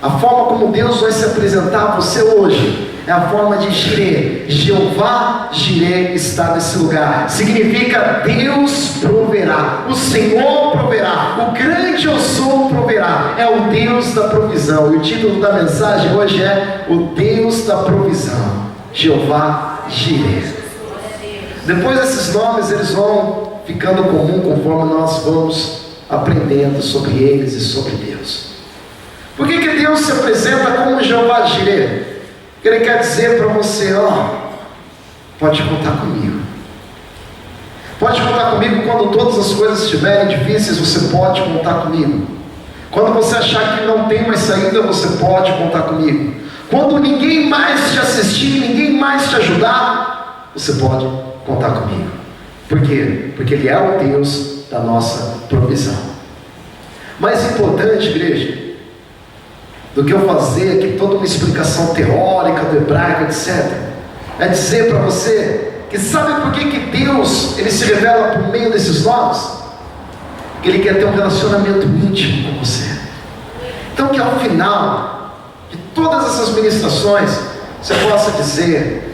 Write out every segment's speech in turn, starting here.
A forma como Deus vai se apresentar a você hoje é a forma de Jireh. Jeová Jireh está nesse lugar. Significa Deus proverá, o Senhor proverá, o grande eu sou proverá. É o Deus da provisão. E o título da mensagem hoje é o Deus da provisão, Jeová Jireh. Depois desses nomes eles vão ficando comum conforme nós vamos aprendendo sobre eles e sobre Deus. Por que Deus se apresenta como Jeová Jireh? Ele quer dizer para você, pode contar comigo. Pode contar comigo quando todas as coisas estiverem difíceis, você pode contar comigo. Quando você achar que não tem mais saída, você pode contar comigo. Quando ninguém mais te assistir, ninguém mais te ajudar, você pode contar comigo. Por quê? Porque Ele é o Deus da nossa provisão. Mais importante, igreja, do que eu fazer aqui toda uma explicação teórica do hebraico, etc., é dizer para você que sabe por que Deus Ele se revela por meio desses nomes? Porque Ele quer ter um relacionamento íntimo com você. Então que ao final de todas essas ministrações você possa dizer: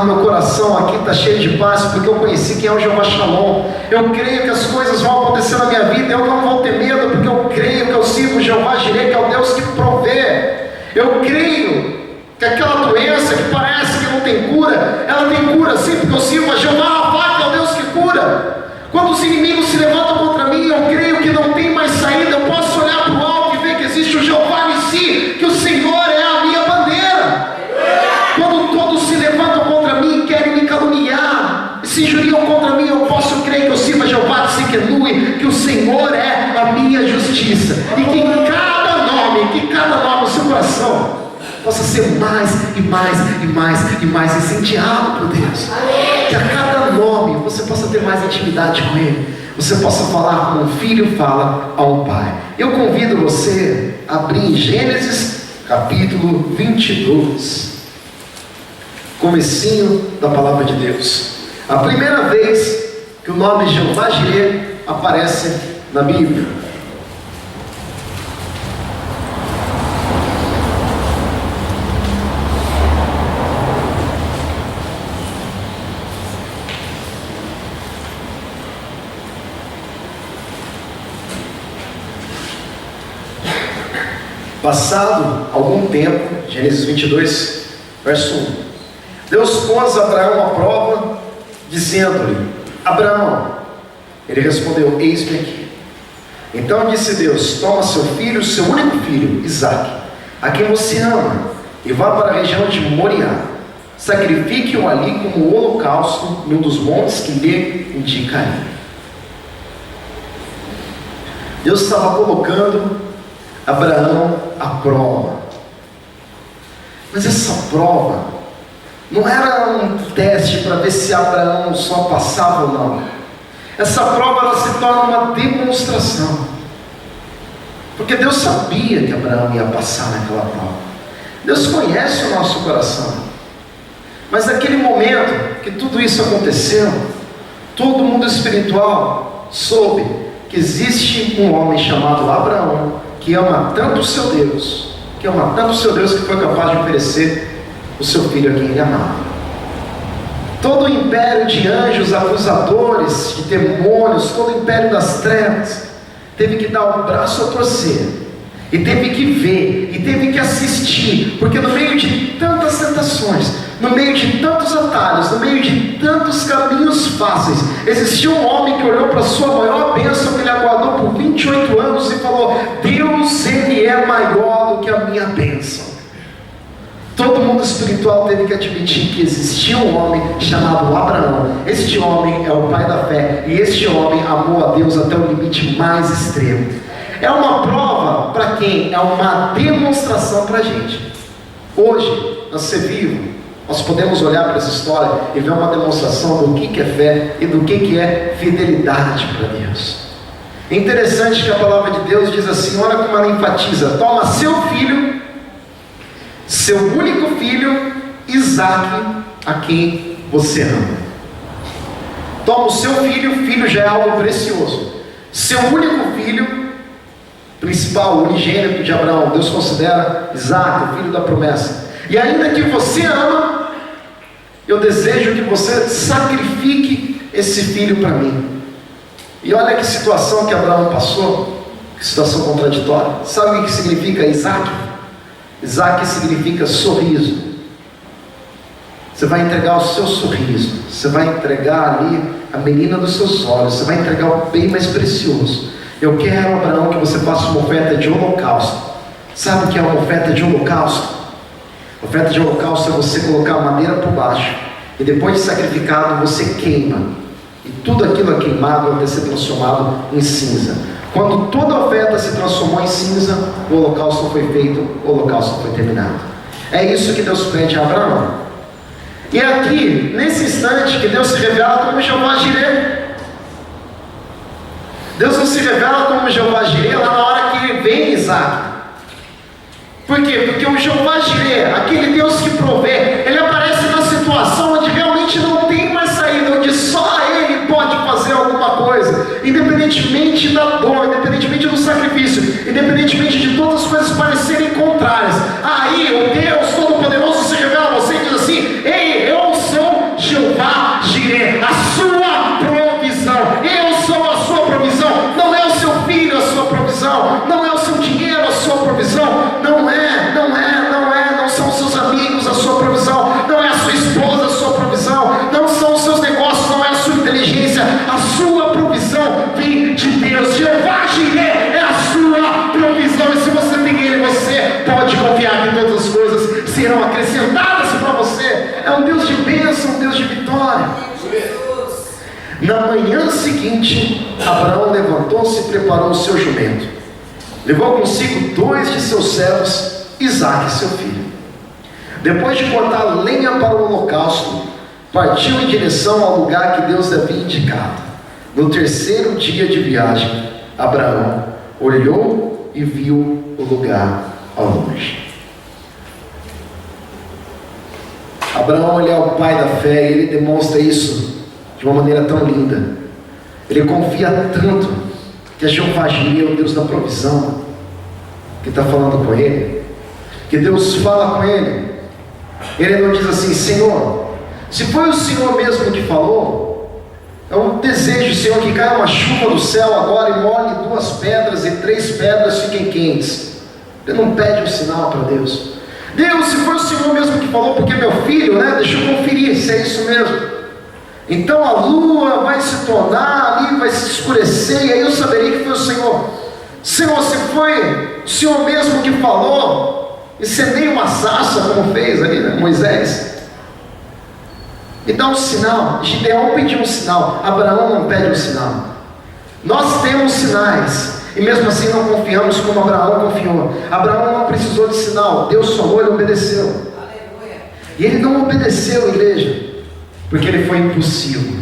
meu coração aqui está cheio de paz, porque eu conheci quem é o Jeová Shalom. Eu creio que as coisas vão acontecer na minha vida, eu não vou ter medo, porque eu creio que eu sirvo o Jeová Jireh, que é o Deus que provê. Eu creio que aquela doença que parece que não tem cura, ela tem cura sim, porque eu sirvo a Jeová Rapha, que é o Deus que cura. Quando os inimigos se levantam contra mim, eu creio que não tem mais saída. Eu posso olhar para o alto e ver que existe o Jeová Nissi, que o Senhor é a minha bandeira. Quando todos se levantam contra mim, querem me caluniar, se injuriam contra mim, eu posso crer que eu sirvo a Jeová Tsidkenu, que o Senhor é a minha justiça, e que cada nome, o seu coração possa ser mais e mais e mais e mais incendiado por Deus. Que a cada nome você possa ter mais intimidade com Ele, você possa falar como um filho fala ao pai. Eu convido você a abrir em Gênesis capítulo 22, comecinho da palavra de Deus. A primeira vez que o nome Jeová Jireh aparece na Bíblia. Passado algum tempo, Gênesis 22, verso 1, Deus pôs Abraão à prova, dizendo-lhe: Abraão. Ele respondeu: eis-me aqui. Então disse Deus: toma seu filho, seu único filho, Isaque, a quem você ama, e vá para a região de Moriá. Sacrifique-o ali como holocausto num dos montes que lhe indicarei. Deus estava colocando Abraão à prova. Mas essa prova não era um teste para ver se Abraão só passava ou não. Essa prova ela se torna uma demonstração, porque Deus sabia que Abraão ia passar naquela prova. Deus conhece o nosso coração. Mas naquele momento que tudo isso aconteceu, todo mundo espiritual soube que existe um homem chamado Abraão, que ama tanto o seu Deus, que foi capaz de oferecer o seu filho a quem ele amava. Todo o império de anjos acusadores, de demônios, todo o império das trevas, teve que dar o braço a torcer, e teve que ver, e teve que assistir, porque no meio de tantas tentações, no meio de tantos atalhos, no meio de tantos caminhos fáceis, existia um homem que olhou para a sua maior bênção, que ele aguardou por 28 anos e falou: Deus, Ele é maior do que a minha bênção. Todo mundo espiritual teve que admitir que existia um homem chamado Abraão. Este homem é o pai da fé, e este homem amou a Deus até o limite mais extremo. É uma prova para quem? É uma demonstração para a gente. Hoje, nós ser vivo, nós podemos olhar para essa história e ver uma demonstração do que é fé e do que é fidelidade para Deus. É interessante que a palavra de Deus diz assim, olha como ela enfatiza: toma seu filho, seu único filho, Isaque, a quem você ama. Toma o seu filho, filho já é algo precioso, seu único filho, principal, o unigênito de Abraão. Deus considera Isaac, o filho da promessa. E ainda que você ama, eu desejo que você sacrifique esse filho para mim. E olha que situação que Abraão passou, que situação contraditória. Sabe o que significa Isaac? Isaac significa sorriso. Você vai entregar o seu sorriso, você vai entregar ali a menina dos seus olhos, você vai entregar o bem mais precioso. Eu quero, Abraão, que você faça uma oferta de holocausto. Sabe o que é uma oferta de holocausto? A oferta de holocausto é você colocar a madeira por baixo, e depois de sacrificado você queima, e tudo aquilo é queimado vai ser transformado em cinza. Quando toda a oferta se transformou em cinza, o holocausto foi feito, o holocausto foi terminado. É isso que Deus pede a Abraão. E é aqui, nesse instante, que Deus se revela como Jeová Jireh. Deus não se revela como Jeová Jireh lá na hora que vem Isaac. Por quê? Porque o Jeová Jireh, aquele Deus que provê, ele aparece na situação onde realmente não tem mais saída, onde só Ele pode fazer alguma coisa, independentemente da dor, independentemente do sacrifício, independentemente de todas as coisas parecerem contrárias. Aí o Deus Todo-Poderoso se revela a você e diz assim: ei, eu sou Jeová Jireh, a sua provisão. Eu sou a sua provisão. Não é o seu filho a sua provisão, não é o seu dinheiro a sua provisão, não são os seus amigos a sua provisão, não é a sua esposa a sua provisão, não são os seus negócios, não é a sua inteligência. A sua provisão vem de Deus. Jeová Jireh é a sua provisão, e se você tem Ele, você pode confiar que todas as coisas serão acrescentadas para você. É um Deus de bênção, um Deus de vitória. Na manhã seguinte, Abraão levantou-se e preparou o seu jumento. Levou consigo 2 de seus servos, Isaque, seu filho. Depois de cortar lenha para o holocausto, partiu em direção ao lugar que Deus havia indicado. No 3º dia de viagem, Abraão olhou e viu o lugar ao longe. Abraão, ele é o pai da fé, e ele demonstra isso de uma maneira tão linda. Ele confia tanto que é Jeová Jireh, o Deus da provisão, que está falando com ele, que Deus fala com ele. Ele não diz assim: Senhor, se foi o Senhor mesmo que falou, é um desejo, Senhor, que caia uma chuva do céu agora e molhe 2 pedras e 3 pedras fiquem quentes. Ele não pede um sinal para Deus. Deus, se foi o Senhor mesmo que falou, porque meu filho, deixa eu conferir se é isso mesmo. Então a lua vai se tornar ali, vai se escurecer, e aí eu saberei que foi o Senhor. Senhor, se foi o Senhor mesmo que falou, incendei uma sarça, como fez ali, Moisés, me dá um sinal. Gideão pediu um sinal, Abraão não pede um sinal. Nós temos sinais, e mesmo assim não confiamos como Abraão confiou. Abraão não precisou de sinal, Deus falou, ele obedeceu. Aleluia. E ele não obedeceu, igreja, porque ele foi impulsivo.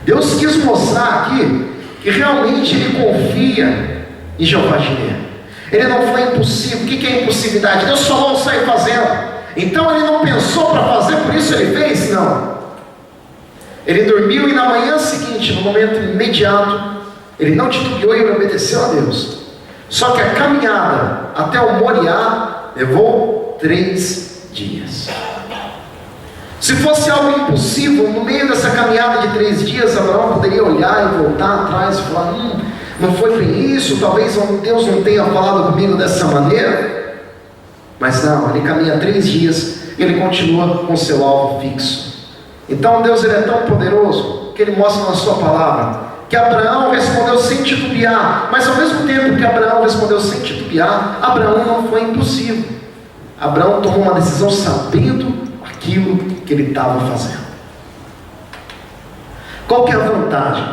Deus quis mostrar aqui que realmente ele confia em Jeová Jireh. Ele não foi impulsivo. O que é impulsividade? Deus falou, sai fazendo. Então ele não pensou para fazer, por isso ele fez? Não. Ele dormiu e na manhã seguinte, no momento imediato, ele não titubeou e ele obedeceu a Deus. Só que a caminhada até o Moriá levou 3 dias. Se fosse algo impossível, no meio dessa caminhada de 3 dias, Abraão poderia olhar e voltar atrás e falar: não foi bem isso, talvez Deus não tenha falado comigo dessa maneira. Mas não, ele caminha 3 dias e ele continua com seu alvo fixo. Então Deus, ele é tão poderoso que ele mostra na sua palavra que Abraão respondeu sem titubear. Mas ao mesmo tempo que Abraão respondeu sem titubear, Abraão não foi impulsivo. Abraão tomou uma decisão sabendo aquilo que ele estava fazendo. Qual que é a vantagem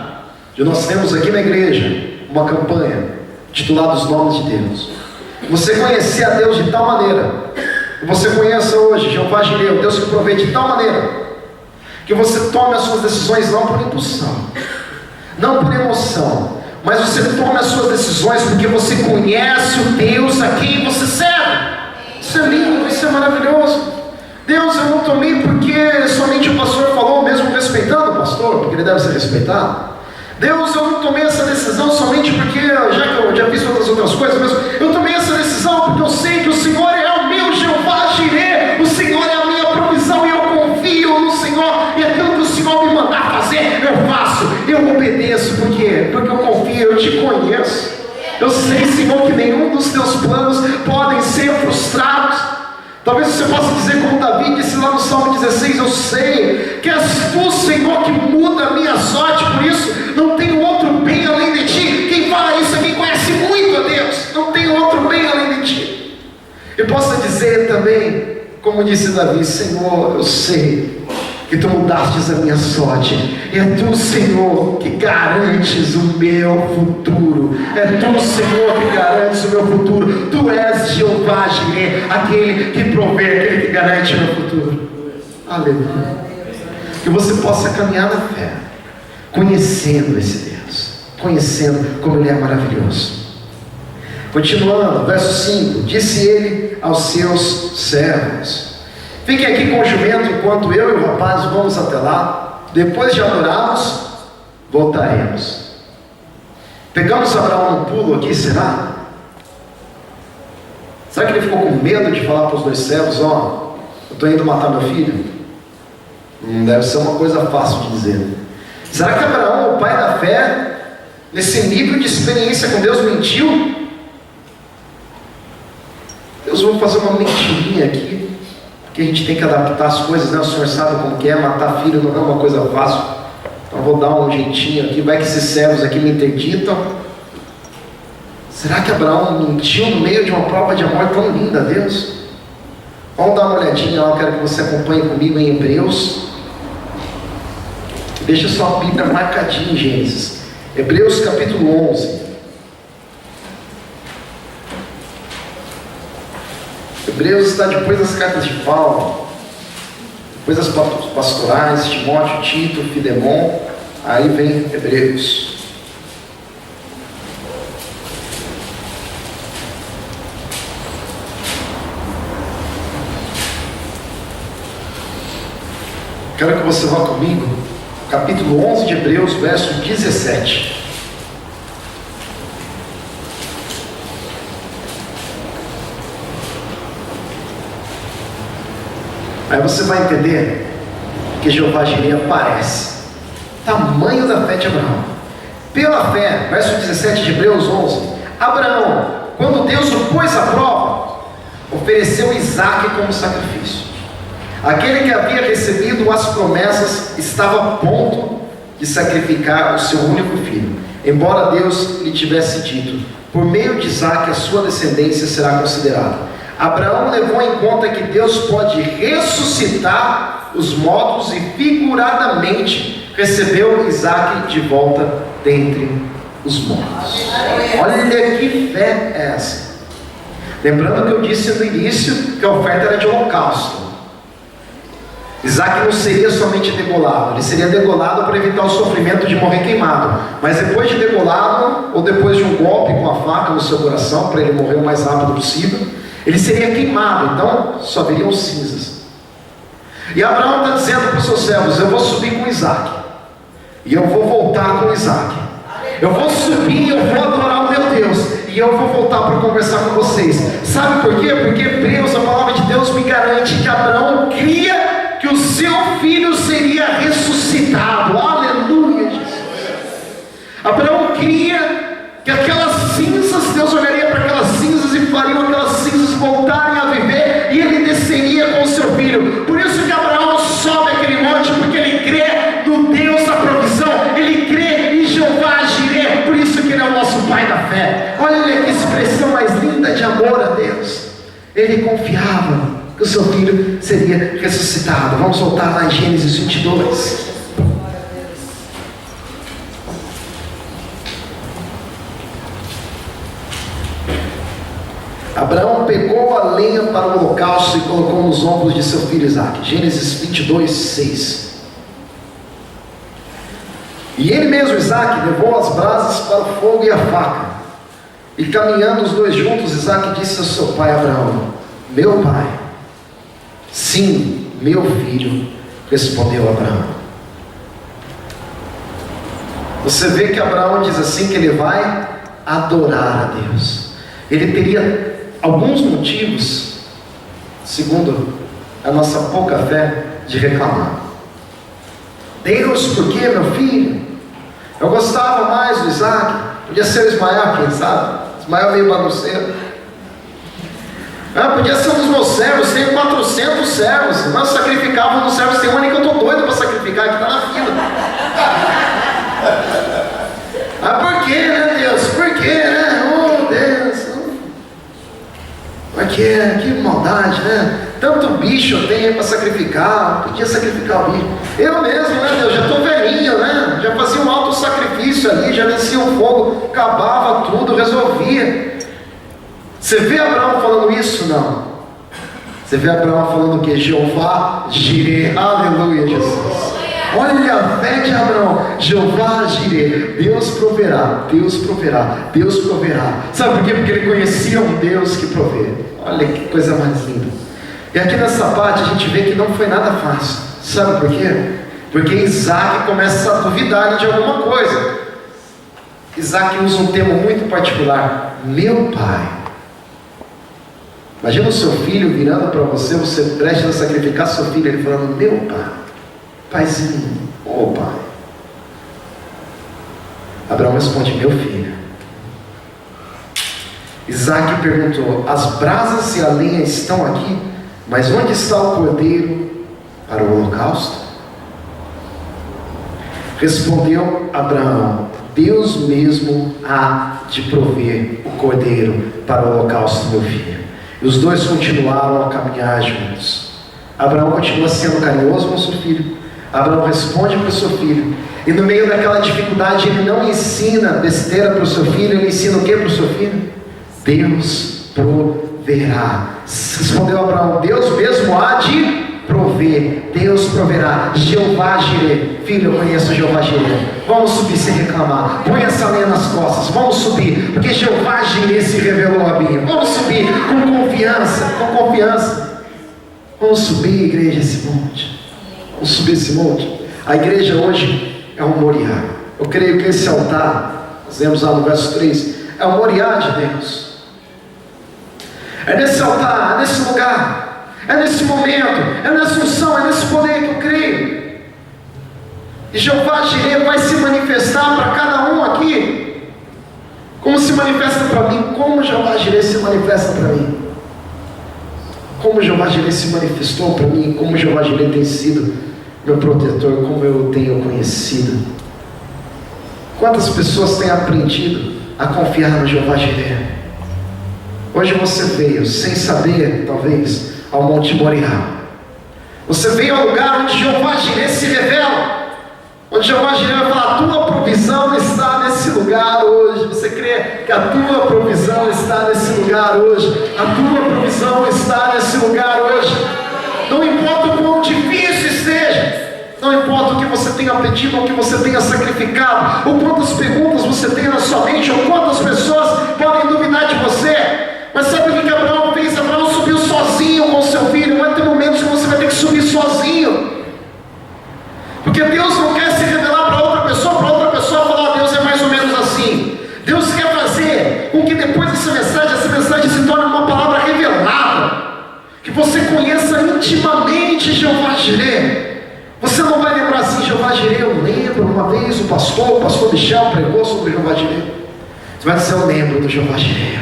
de nós termos aqui na igreja uma campanha titulada Os Nomes de Deus? Você conhecer a Deus de tal maneira, que você conheça hoje Jeová Jireh, o Deus que provê de tal maneira, que você tome as suas decisões não por impulsão, não por emoção, mas você tome as suas decisões porque você conhece o Deus a quem você serve. Isso é lindo, isso é maravilhoso. Deus, eu não tomei porque somente o pastor falou, mesmo respeitando o pastor, porque ele deve ser respeitado. Deus, eu não tomei essa decisão somente porque, já que eu já fiz todas as outras coisas, mas eu tomei essa decisão porque eu sei que o Senhor é o meu Jeová Jireh, o Senhor é a minha provisão e eu confio no Senhor, e aquilo que o Senhor me mandar fazer, eu faço, eu obedeço. Por quê? Porque eu confio, eu te conheço. Eu sei, Senhor, que nenhum dos teus planos podem ser frustrados. Talvez você possa dizer como Davi disse lá no Salmo 16, eu sei que és tu, Senhor, que muda a minha sorte, por isso não tenho outro bem além de ti. Quem fala isso é quem conhece muito a Deus, não tenho outro bem além de ti. E possa dizer também, como disse Davi, Senhor, eu sei que tu mudastes a minha sorte, e é tu, Senhor, que garantes o meu futuro, é tu, Senhor, que garantes o meu futuro. Tu és Jeová Jireh, aquele que provê, aquele que garante o meu futuro. Aleluia. Que você possa caminhar na fé, conhecendo esse Deus, conhecendo como Ele é maravilhoso. Continuando, verso 5, disse ele aos seus servos: fiquem aqui com o jumento enquanto eu e o rapaz vamos até lá. Depois de adorarmos, voltaremos. Pegamos Abraão no pulo aqui, será? Será que ele ficou com medo de falar para os dois servos: ó, eu estou indo matar meu filho? Não deve ser uma coisa fácil de dizer. Será que Abraão, o pai da fé, nesse nível de experiência com Deus, mentiu? Deus, vou fazer uma mentirinha aqui, porque a gente tem que adaptar as coisas, né? O Senhor sabe como que é, matar filho não é uma coisa fácil, então vou dar um jeitinho aqui, vai que esses servos aqui me interditam. Será que Abraão mentiu no meio de uma prova de amor tão linda a Deus? Vamos dar uma olhadinha lá, eu quero que você acompanhe comigo em Hebreus. Deixa sua Bíblia marcadinha em Gênesis, Hebreus capítulo 11. Hebreus está depois das cartas de Paulo, depois das pastorais, Timóteo, Tito, Filemon, aí vem Hebreus. Quero que você vá comigo, capítulo 11 de Hebreus, verso 17. Aí você vai entender que Jeová Jireh aparece. Tamanho da fé de Abraão. Pela fé, verso 17 de Hebreus 11. Abraão, quando Deus o pôs à prova, ofereceu Isaque como sacrifício. Aquele que havia recebido as promessas estava a ponto de sacrificar o seu único filho, embora Deus lhe tivesse dito: por meio de Isaque a sua descendência será considerada. Abraão levou em conta que Deus pode ressuscitar os mortos e figuradamente recebeu Isaque de volta dentre os mortos. Olha que fé é essa. Lembrando que eu disse no início que a oferta era de holocausto. Isaque não seria somente degolado, ele seria degolado para evitar o sofrimento de morrer queimado, mas depois de degolado, ou depois de um golpe com a faca no seu coração, para ele morrer o mais rápido possível, ele seria queimado, então só viriam cinzas. E Abraão está dizendo para os seus servos: eu vou subir com Isaque, e eu vou voltar com Isaque, eu vou subir, eu vou adorar o meu Deus, e eu vou voltar para conversar com vocês. Sabe por quê? Porque Hebreus, a palavra de Deus me garante que Abraão cria que o seu filho seria ressuscitado. Aleluia, Jesus. Abraão cria que aquelas cinzas, Deus olharia para aquelas cinzas e faria aquelas cinzas voltarem a viver, e ele desceria com o seu filho. Por isso que Abraão sobe aquele monte, porque ele crê no Deus da provisão, ele crê em Jeová Jireh, por isso que ele é o nosso pai da fé. Olha que expressão mais linda de amor a Deus. Ele confiava que o seu filho seria ressuscitado. Vamos voltar lá em Gênesis 22. Abraão pegou a lenha para o holocausto e colocou nos ombros de seu filho Isaque. Gênesis 22, 6. E ele mesmo, Isaque, levou as brasas para o fogo e a faca. E caminhando os dois juntos, Isaque disse ao seu pai Abraão: meu pai. Sim, meu filho, respondeu Abraão. Você vê que Abraão diz assim, que ele vai adorar a Deus. Ele teria alguns motivos, segundo a nossa pouca fé, de reclamar. Deus, por que, meu filho? Eu gostava mais do Isaac. Podia ser o Ismael, quem sabe? Ismael meio bagunceiro. Podia ser um dos meus servos. Tenho 400 servos. Não sacrificava um dos servos. Tem um ano que eu estou doido para sacrificar, que está na fila. Por que, né, Deus? Por que, né? Oh, Deus. Por que? Que maldade, né? Tanto bicho eu tenho para sacrificar. Podia sacrificar o bicho. Eu mesmo, né, Deus? Já estou velhinho, né? Já fazia um alto sacrifício ali. Já descia o fogo, acabava tudo, resolvia. Você vê Abraão falando isso? Não. Você vê Abraão falando o que? Jeová Jireh. Aleluia, Jesus. Olha a fé de Abraão. Jeová Jireh. Deus proverá, Deus proverá, Deus proverá. Sabe por quê? Porque ele conhecia um Deus que provê. Olha que coisa mais linda. E aqui nessa parte a gente vê que não foi nada fácil. Sabe por quê? Porque Isaac começa a duvidar de alguma coisa. Isaac usa um termo muito particular. Meu pai. Imagina o seu filho virando para você, você prestes a sacrificar seu filho, ele falando, meu pai, paizinho, ô pai. Abraão responde, meu filho. Isaac perguntou, as brasas e a lenha estão aqui, mas onde está o cordeiro para o holocausto? Respondeu Abraão, Deus mesmo há de prover o cordeiro para o holocausto, meu filho. E os dois continuaram a caminhar juntos. Abraão continua sendo carinhoso com seu filho. Abraão responde para o seu filho. E no meio daquela dificuldade, ele não ensina besteira para o seu filho. Ele ensina o que para o seu filho? Deus proverá. Respondeu Abraão, Deus mesmo há de prover. Deus proverá. Jeová Jireh. Filho, eu conheço Jeová Jireh. Vamos subir sem reclamar. Põe essa lenha nas costas. Vamos subir. Porque Jeová Jireh se revelou a mim. Vamos subir com confiança. Com confiança. Vamos subir, igreja, esse monte. Vamos subir esse monte. A igreja hoje é um Moriá. Eu creio que esse altar, nós vemos lá no verso 3, é o Moriá de Deus. É nesse altar, é nesse lugar, é nesse momento, é nessa unção, é nesse poder que eu creio. E Jeová Jireh vai se manifestar para cada um aqui. Como se manifesta para mim? Como Jeová Jireh se manifesta para mim? Como Jeová Jireh se manifestou para mim? Como Jeová Jireh tem sido meu protetor? Como eu tenho conhecido? Quantas pessoas têm aprendido a confiar no Jeová Jireh? Hoje você veio sem saber, talvez, ao Monte Moriá. Você veio ao lugar onde Jeová Jireh se revela. Onde Jeová Jireh vai falar, a tua provisão está nesse lugar hoje. Você crê que a tua provisão está nesse lugar hoje? A tua provisão está nesse lugar hoje. Não importa o quão difícil esteja, não importa o que você tenha pedido, ou o que você tenha sacrificado, ou quantas perguntas você tem na sua mente, ou quantas pessoas podem duvidar de você. Mas sabe o que Abraão fez? Abraão subiu sozinho com seu filho. Vai ter momentos que você vai ter que subir sozinho. Porque Deus não quer se revelar para outra pessoa falar, Deus é mais ou menos assim. Deus quer fazer com que depois dessa mensagem se torne uma palavra revelada. Que você conheça intimamente Jeová Jireh. Você não vai lembrar assim, Jeová Jireh, eu lembro uma vez o pastor Michel pregou sobre Jeová Jireh. Você vai dizer, eu lembro do Jeová Jireh.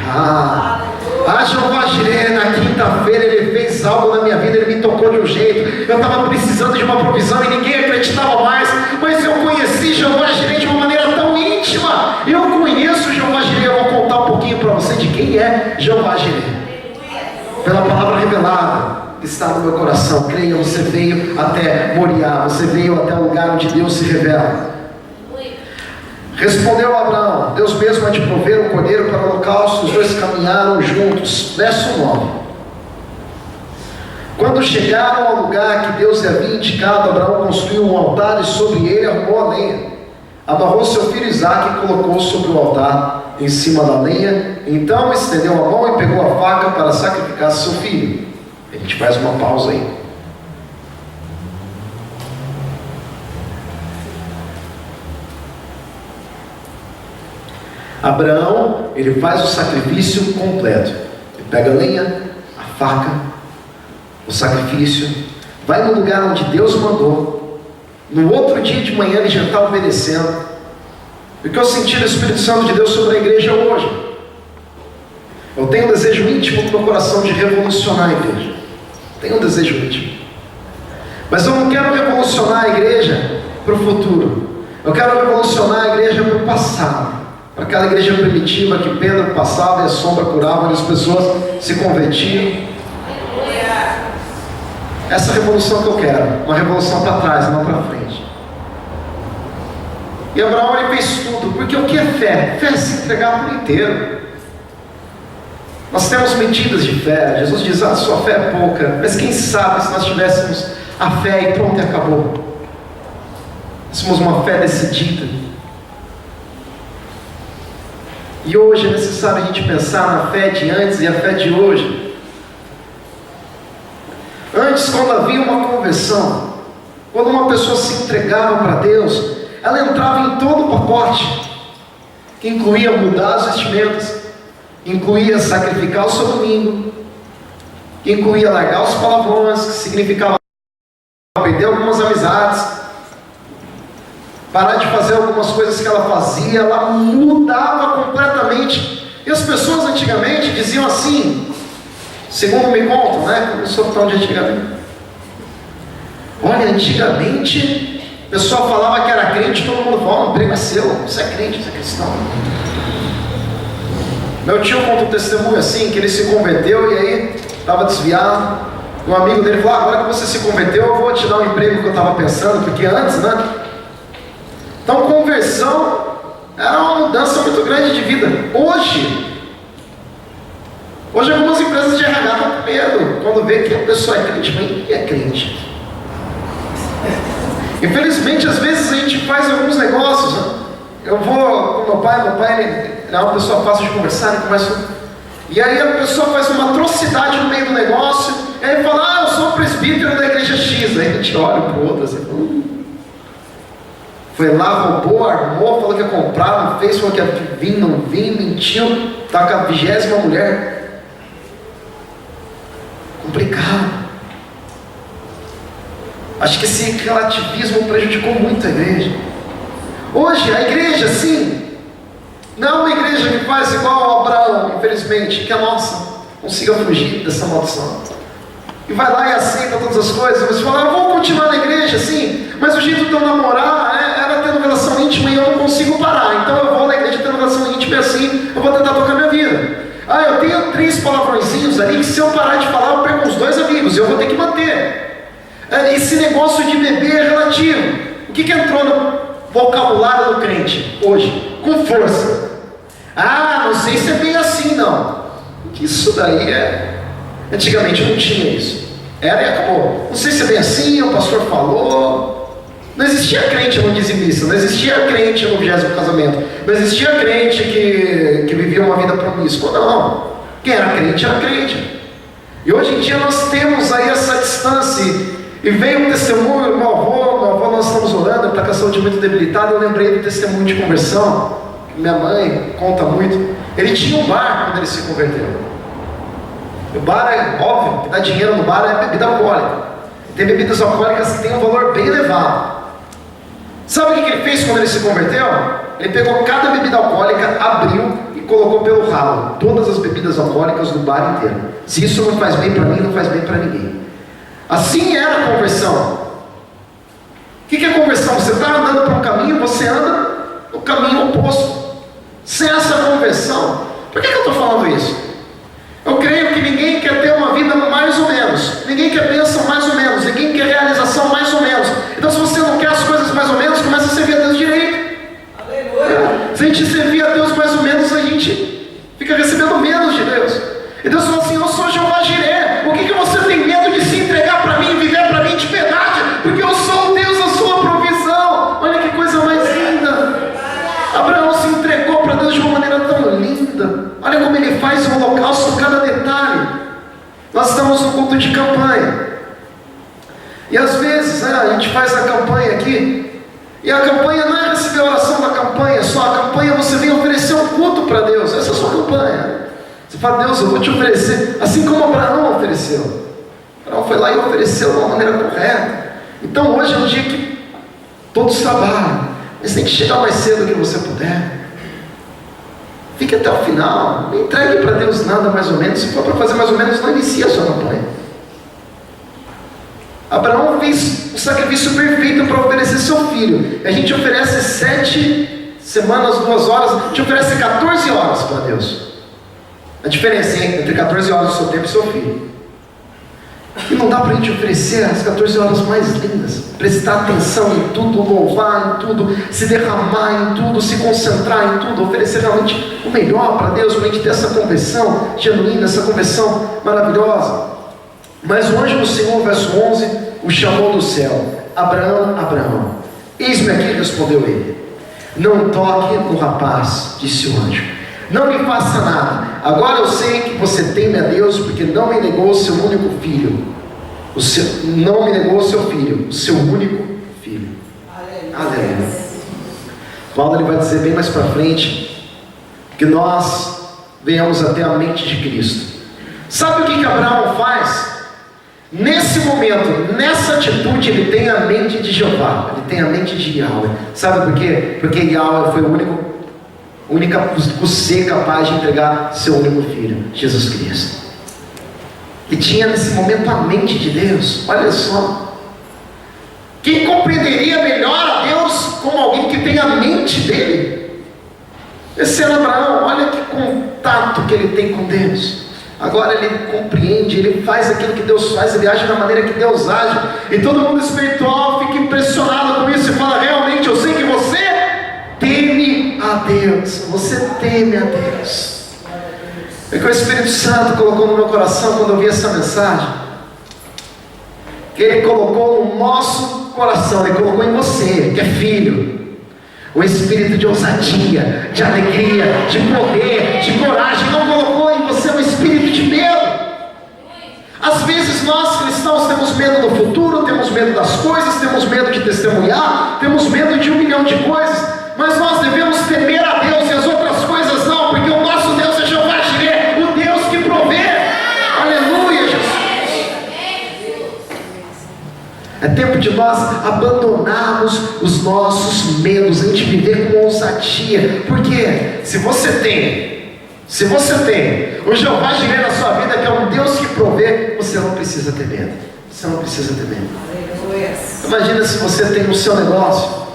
Jeová Jireh, na quinta-feira ele fez algo na minha vida, ele me tocou de um jeito. Eu estava precisando de uma provisão e ninguém acreditava mais. Mas eu conheci Jeová Jireh de uma maneira tão íntima. Eu conheço Jeová Jireh, eu vou contar um pouquinho para você de quem é Jeová Jireh. Pela palavra revelada que está no meu coração. Creia, você veio até Moriá, você veio até o lugar onde Deus se revela. Respondeu Abraão, Deus mesmo há de prover um cordeiro para o holocausto. Os dois caminharam juntos. Verso 9. Quando chegaram ao lugar que Deus lhe havia indicado, Abraão construiu um altar e sobre ele arrumou a lenha. Amarrou seu filho Isaque e colocou sobre o altar, em cima da lenha. Então estendeu a mão e pegou a faca para sacrificar seu filho. A gente faz uma pausa aí. Abraão, ele faz o sacrifício completo. Ele pega a lenha, a faca, o sacrifício, vai no lugar onde Deus mandou. No outro dia de manhã ele já está obedecendo. Porque eu senti o Espírito Santo de Deus sobre a igreja hoje. Eu tenho um desejo íntimo no meu coração de revolucionar a igreja. Tenho um desejo íntimo. Mas eu não quero revolucionar a igreja para o futuro. Eu quero revolucionar a igreja para o passado. Para aquela igreja primitiva que Pedro passava e a sombra curava e as pessoas se convertiam. Essa revolução que eu quero. Uma revolução para trás, não para frente. E Abraão ele fez tudo. Porque o que é fé? Fé é se entregar por inteiro. Nós temos medidas de fé. Jesus diz, sua fé é pouca. Mas quem sabe se nós tivéssemos a fé e pronto, e acabou. Somos uma fé decidida. E hoje é necessário a gente pensar na fé de antes e a fé de hoje. Antes, quando havia uma conversão, quando uma pessoa se entregava para Deus, ela entrava em todo o pacote, que incluía mudar as vestimentas, incluía sacrificar o seu domingo, que incluía largar os palavrões, que significava perder algumas amizades, parar de fazer algumas coisas que ela fazia. Ela mudava completamente. E as pessoas antigamente diziam assim, segundo me contam, né? Eu não sou tão de antigamente. Olha, antigamente a pessoa falava que era crente, todo mundo falava, o emprego é seu, você é crente, você é cristão. Meu tio conta um testemunho assim, que ele se converteu e aí estava desviado. Um amigo dele falou, agora que você se converteu, eu vou te dar um emprego que eu estava pensando, porque antes, né? Então conversão era uma mudança muito grande de vida. Hoje algumas empresas de RH estão com medo quando vê que a pessoa é crente, mas ninguém é crente. Infelizmente, às vezes a gente faz alguns negócios, né? Eu vou com meu pai ele é uma pessoa fácil de conversar, ele conversa. E aí a pessoa faz uma atrocidade no meio do negócio, e aí fala, eu sou o presbítero da igreja X. Aí a gente olha para o outro assim, foi lá, roubou, armou, falou que ia comprar, não fez, falou que ia vir, não vir, mentiu, está com a 20ª mulher. Complicado. Acho que esse relativismo prejudicou muito a igreja. Hoje, a igreja, sim, não é uma igreja que faz igual a Abraão, infelizmente, que a nossa consiga fugir dessa maldição. E vai lá e aceita todas as coisas, mas fala, eu vou continuar na igreja, sim, mas o jeito de eu namorar era tendo relação íntima e eu não consigo parar, então eu vou na igreja tendo relação íntima e assim eu vou tentar tocar minha vida. Eu tenho 3 palavrõezinhos ali que se eu parar de falar eu perco uns 2 amigos e eu vou ter que manter. Esse negócio de beber é relativo. O que entrou no vocabulário do crente hoje? Com força. Não sei se é bem assim não. Isso daí antigamente não tinha isso. Era e acabou. Não sei se é bem assim, o pastor falou. Não existia crente no dizimista, não existia crente no 20º casamento, não existia crente que vivia uma vida promíscua, não. Quem era crente era crente. E hoje em dia nós temos aí essa distância. E veio um testemunho, meu avô, nós estamos orando, ele está com a saúde muito debilitada. Eu lembrei do testemunho de conversão, que minha mãe conta muito. Ele tinha um bar quando ele se converteu. O bar é óbvio, que dá dinheiro no bar é bebida alcoólica. Tem bebidas alcoólicas que têm um valor bem elevado. Sabe o que ele fez quando ele se converteu? Ele pegou cada bebida alcoólica, abriu e colocou pelo ralo todas as bebidas alcoólicas do bar inteiro. Se isso não faz bem para mim, não faz bem para ninguém. Assim era a conversão. O que é conversão? Você está andando por um caminho, você anda no caminho oposto. Sem essa conversão, por que eu estou falando isso? Eu creio que ninguém quer ter uma vida mais ou menos, ninguém quer bênção mais ou menos, ninguém quer realização mais ou menos. Então se você não quer as coisas mais ou menos, começa a servir a Deus direito. Aleluia. Se a gente servir a Deus mais ou menos, a gente fica recebendo menos de Deus. E Deus falou assim, eu sou Jeová Jiré. Por que você tem medo de se entregar para mim, viver para mim de verdade? Porque eu sou o Deus da sua provisão. Olha que coisa mais linda. Abraão se entregou para Deus de uma maneira tão linda. Olha como ele faz um holocausto, cada detalhe. Nós estamos no culto de campanha. E às vezes a gente faz a campanha aqui E a campanha não é receber a oração da campanha só. A campanha você vem oferecer um culto para Deus. Essa é a sua campanha. Você fala: Deus, eu vou te oferecer, assim como Abraão ofereceu. Abraão foi lá e ofereceu de uma maneira correta. Então hoje é um dia que todos trabalham, mas tem que chegar mais cedo que você puder. Fique até o final. Não entregue para Deus nada mais ou menos. Se for para fazer mais ou menos, não inicie a sua campanha. Abraão fez o sacrifício perfeito para oferecer seu filho. A gente oferece 7 semanas, 2 horas. A gente oferece 14 horas para Deus. A diferença entre 14 horas do seu tempo e seu filho. E não dá para a gente oferecer as 14 horas mais lindas, prestar atenção em tudo, louvar em tudo, se derramar em tudo, se concentrar em tudo, oferecer realmente o melhor para Deus, para a gente ter essa conversão genuína, essa conversão maravilhosa. Mas o anjo do Senhor, verso 11, o chamou do céu: Abraão, Abraão. Eis-me aqui, respondeu ele. Não toque no rapaz, disse o anjo. Não me faça nada. Agora eu sei que você teme a Deus, porque não me negou o seu único filho. Não me negou o seu filho, o seu único filho. Aleluia. Paulo ele vai dizer bem mais para frente que nós venhamos até a mente de Cristo. Sabe o que Abraão faz? Nesse momento, nessa atitude, ele tem a mente de Jeová, ele tem a mente de Yahweh. Sabe por quê? Porque Yahweh foi o único ser capaz de entregar seu único filho, Jesus Cristo. E tinha nesse momento a mente de Deus. Olha só, quem compreenderia melhor a Deus como alguém que tem a mente dele? Esse era Abraão. Olha que contato que ele tem com Deus. Agora ele compreende, ele faz aquilo que Deus faz, ele age da maneira que Deus age. E todo mundo espiritual fica impressionado com isso e fala: realmente, eu sei que você teme a Deus. Você teme a Deus. É que o Espírito Santo colocou no meu coração quando eu vi essa mensagem, que Ele colocou no nosso coração, Ele colocou em você, que é filho, o espírito de ousadia, de alegria, de poder, de coragem. Não colocou em você um espírito de medo. Às vezes nós cristãos temos medo do futuro, temos medo das coisas, temos medo de testemunhar, temos medo de 1 milhão de coisas, mas nós devemos temer a Deus e as outras coisas não, porque o nosso Deus é Jeová Jireh, o Deus que provê. Aleluia, Jesus. É tempo de nós abandonarmos os nossos medos, a gente viver com ousadia. Porque se você tem o Jeová Jireh na sua vida, que é um Deus que provê, você não precisa ter medo. Você não precisa ter medo. Imagina se você tem no seu negócio,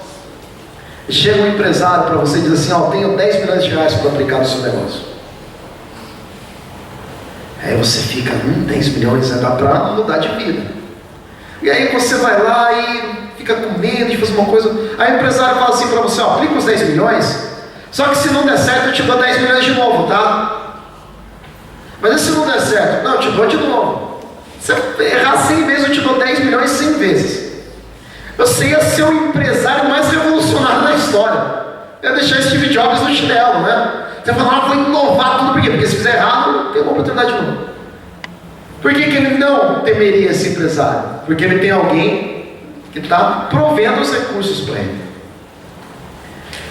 e chega um empresário para você e diz assim: ó, tenho 10 milhões de reais para aplicar no seu negócio. Aí você fica: 10 milhões dá para mudar de vida. E aí você vai lá e fica com medo de fazer uma coisa. Aí o empresário fala assim para você: ó, aplica os 10 milhões, só que se não der certo eu te dou 10 milhões de novo, tá? Mas e se não der certo? Não, eu te dou de novo. Se eu errar 100 vezes eu te dou 10 milhões 100 vezes. Você ia ser o empresário mais revolucionário da história. Ia deixar Steve Jobs no chinelo, né? Você fala: vou inovar tudo. Por quê? Porque se fizer errado, tem uma oportunidade de novo. Por que ele não temeria esse empresário? Porque ele tem alguém que está provendo os recursos para ele.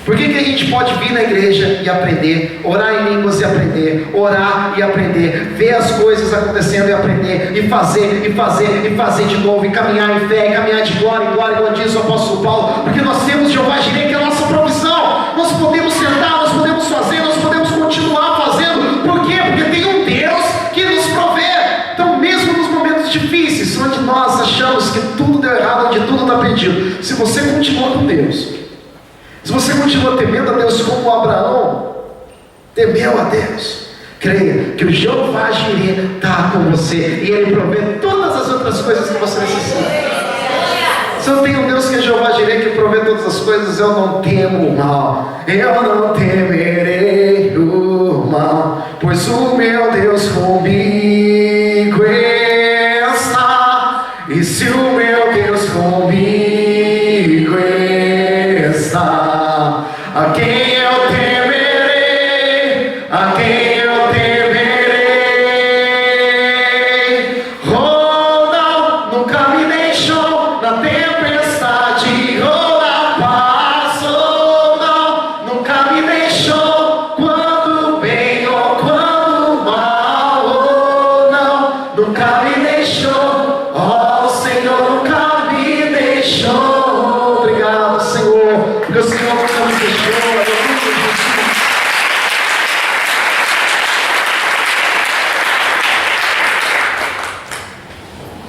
Por que a gente pode vir na igreja e aprender, orar em línguas e aprender, orar e aprender, ver as coisas acontecendo e aprender, e fazer, e fazer, e fazer de novo, e caminhar em fé, e caminhar de glória em glória, como diz o apóstolo Paulo? Porque nós temos Jeová Jireh, que é a nossa provisão. Nós podemos sentar, nós podemos fazer, nós podemos continuar fazendo. Por quê? Porque tem um Deus que nos provê. Então, mesmo nos momentos difíceis, onde nós achamos que tudo deu errado, onde tudo está perdido, se você continua com Deus, se você continua temendo a Deus como Abraão temeu a Deus, creia que o Jeová Jireh está com você e Ele provê todas as outras coisas que você necessita. Se eu tenho um Deus que é Jeová Jireh, que provê todas as coisas, eu não temo o mal. Eu não temerei o mal, pois o meu Deus comigo está. E se o meu Deus comigo está, a quem eu temerei, a quem eu temerei? Ronald nunca me deixou na tempestade, oh, na paz. deixou. Oh, o Senhor nunca me deixou. Obrigado, Senhor, porque o Senhor nunca me deixou.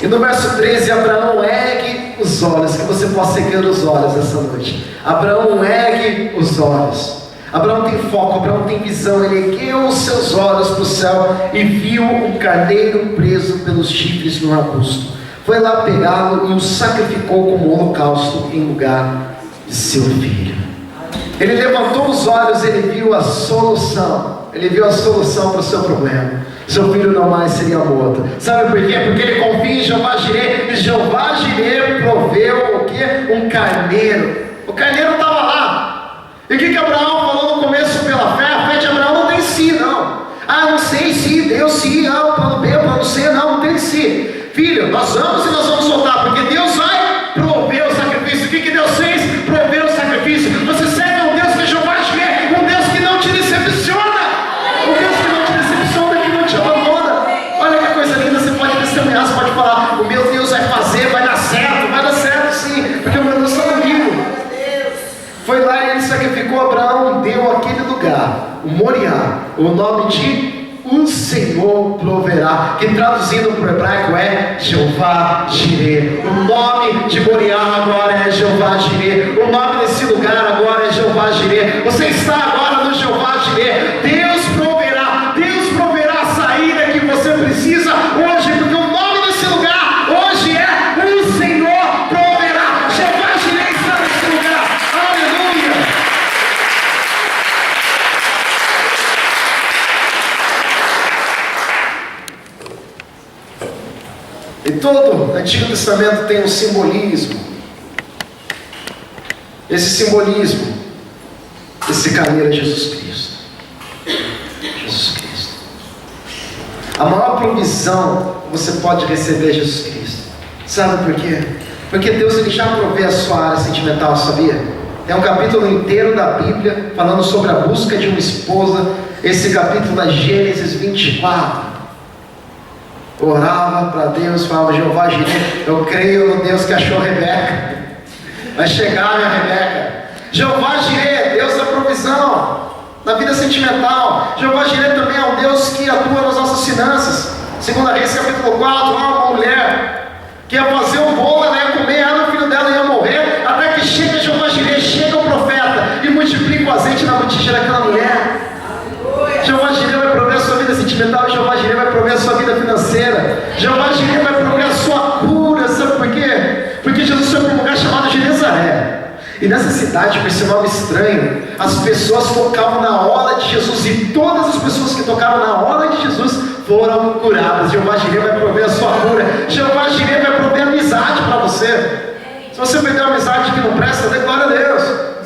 E no verso 13, Abraão ergue os olhos, que você possa erguer os olhos essa noite. Abraão ergue os olhos. Abraão tem foco, Abraão tem visão. Ele ergueu os seus olhos para o céu e viu um carneiro preso pelos chifres no arbusto. Foi lá pegá-lo e o sacrificou como holocausto em lugar de seu filho. Ele levantou os olhos, ele viu a solução. Ele viu a solução para o seu problema. Seu filho não mais seria morto. Sabe por quê? Porque ele confia em Jeová Jireh. E Jeová Jireh proveu o quê? Um carneiro. O carneiro estava lá. E o que Abraão falou no começo pela fé? A fé de Abraão não tem si, não. Ah, não sei se, Deus sim, não, plano B, plano C, não tem si. Filho, nós vamos e nós vamos soltar, porque Deus vai prover o sacrifício. O que Deus fez? Prover o sacrifício. Você serve um Deus que é Jeová Jireh, um Deus que não te decepciona. Um Deus que não te decepciona, que não te abandona. Olha que coisa linda, você pode testemunhar, você pode falar, o meu Deus vai fazer, vai dar certo sim, porque o meu Deus está comigo. Foi lá e ele sacrificou Abraão e deu aquele lugar, o Moriá, o nome de o Senhor proverá, que traduzindo para o hebraico é Jeová Jireh. O nome de Moriá agora é Jeová Jireh. O nome desse lugar agora é Jeová Jireh. Você está agora no Jeová Jireh. Deus proverá a saída que você precisa hoje, porque o nome desse lugar hoje é o Senhor proverá. Jeová Jireh está nesse lugar. Aleluia. E todo o Antigo Testamento tem um simbolismo. Esse simbolismo, esse carneiro é Jesus Cristo. Jesus Cristo. A maior provisão que você pode receber é Jesus Cristo. Sabe por quê? Porque Deus ele já provê a sua área sentimental, sabia? Tem um capítulo inteiro da Bíblia falando sobre a busca de uma esposa. Esse capítulo da Gênesis 24. Orava para Deus, falava, Jeová Jireh, eu creio no Deus que achou Rebeca. Vai chegar minha Rebeca. Jeová Jireh, Deus da provisão na vida sentimental. Jeová Jireh também é um Deus que atua nas nossas finanças. 2 Reis capítulo 4, uma mulher que ia fazer um bolo, ela ia comer, ela, o filho dela ia morrer, até que chega Jeová Jireh, chega o profeta e multiplica o azeite na botija daquela mulher. Jeová Jireh vai prover a sua vida sentimental, Jeová Jireh vai prover a sua vida financeira, Jeová Jireh vai prover a sua cura. Sabe por quê? Porque Jesus foi para um lugar chamado Genezaré. E nessa cidade, com esse nome estranho, as pessoas tocavam na orla de Jesus, e todas as pessoas que tocaram na orla de Jesus foram curadas. Jeová Jireh vai prover a sua cura. Jeová Jireh vai prover amizade para você. Se você perdeu amizade que não presta, dê glória a Deus.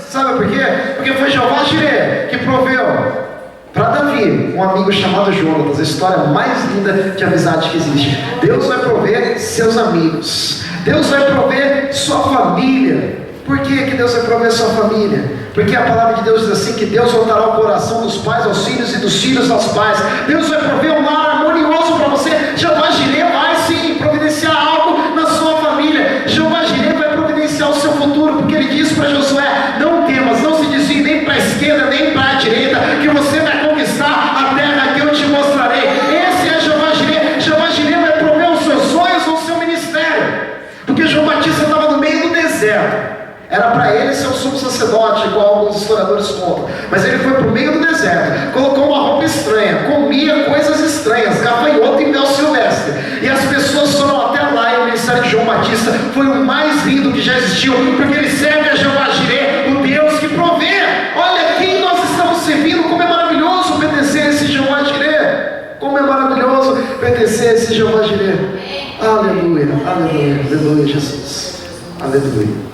Sabe por quê? Porque foi Jeová Jireh que proveu para Davi um amigo chamado Jonatas, a história mais linda de amizade que existe. Deus vai prover seus amigos, Deus vai prover sua família. Por que Deus vai prover sua família? Porque a palavra de Deus diz assim, que Deus voltará o coração dos pais aos filhos e dos filhos aos pais. Deus vai prover um lar harmonioso para você. Jeová Jireh vai sim providenciar algo na sua família. Jeová Jireh vai providenciar o seu futuro, porque ele diz para Josué, não temas, não se desvie nem para a esquerda nem para a direita, que você vai conquistar a terra que eu te mostrarei. Esse é Jeová Jireh. Jeová Jireh vai prover os seus sonhos ou o seu ministério, porque João Batista estava no meio do deserto. Era para ele ser um sumo sacerdote, igual alguns historiadores contam. Mas ele foi para o meio do deserto, colocou uma roupa estranha, comia coisas estranhas, gafanhoto e mel silvestre. E as pessoas foram até lá, e o ministério de João Batista foi o mais lindo que já existiu, porque ele serve a Jeová Jireh, o Deus que provê. Olha quem nós estamos servindo, como é maravilhoso pertencer a esse Jeová Jireh. Como é maravilhoso pertencer a esse Jeová Jireh. Aleluia, aleluia, aleluia, Jesus. Aleluia.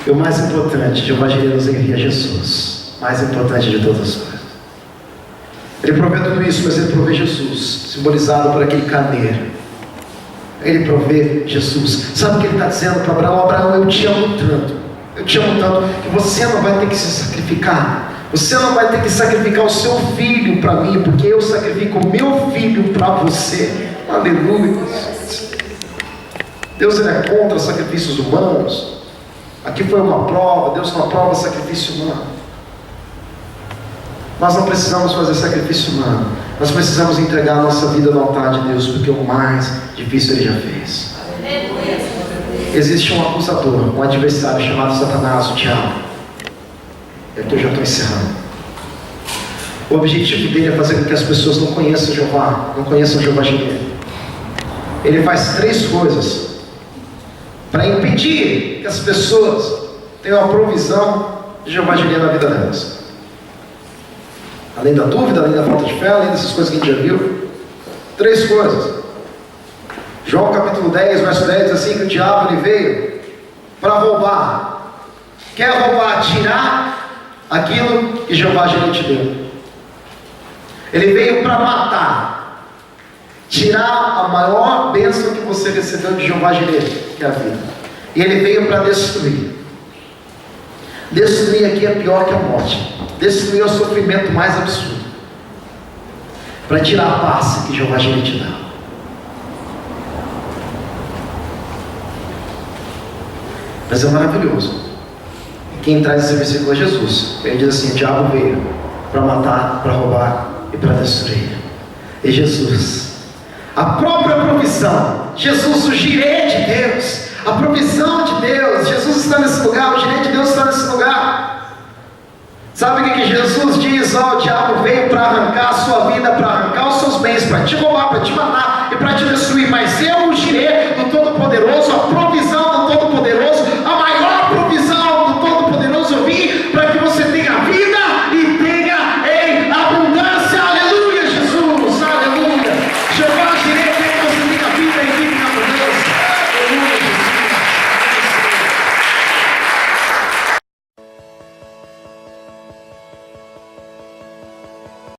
E o mais importante, Jeová Jireh nos envia Jesus, mais importante de todas as coisas. Ele provê tudo isso, mas ele provê Jesus, simbolizado por aquele carneiro. Ele provê Jesus. Sabe o que ele está dizendo para Abraão? Abraão, eu te amo tanto que você não vai ter que se sacrificar. Você não vai ter que sacrificar o seu filho para mim, porque eu sacrifico o meu filho para você. Aleluia. Deus ele é contra sacrifícios humanos. Aqui foi uma prova. Deus não aprova sacrifício humano. Nós não precisamos fazer sacrifício humano. Nós precisamos entregar a nossa vida no altar de Deus, porque o mais difícil Ele já fez. Existe um acusador, um adversário chamado Satanás, o diabo. Eu já estou encerrando. O objetivo dele é fazer com que as pessoas não conheçam Jeová, não conheçam Jeová Jireh. Ele faz 3 coisas para impedir que as pessoas tenham a provisão de Jeová Jireh na vida delas. Além da dúvida, além da falta de fé, além dessas coisas que a gente já viu. 3 coisas. João capítulo 10, verso 10 diz assim, que o diabo ele veio para roubar. Quer roubar, tirar aquilo que Jeová Jireh te deu. Ele veio para matar, tirar a maior bênção que você recebeu de Jeová Jireh, que é a vida. E ele veio para destruir. Destruir aqui é pior que a morte. Destruir é o sofrimento mais absurdo. Para tirar a paz que Jeová Jireh te dá. Mas é maravilhoso. Quem traz esse versículo é Jesus. Ele diz assim: o diabo veio para matar, para roubar e para destruir. E Jesus, a própria provisão, Jesus, o Jireh de Deus, a provisão de Deus, Jesus está nesse lugar, o Jireh de Deus está nesse lugar. Sabe o que Jesus diz? O diabo veio para arrancar a sua vida, para arrancar os seus bens, para te roubar, para te matar e para te destruir.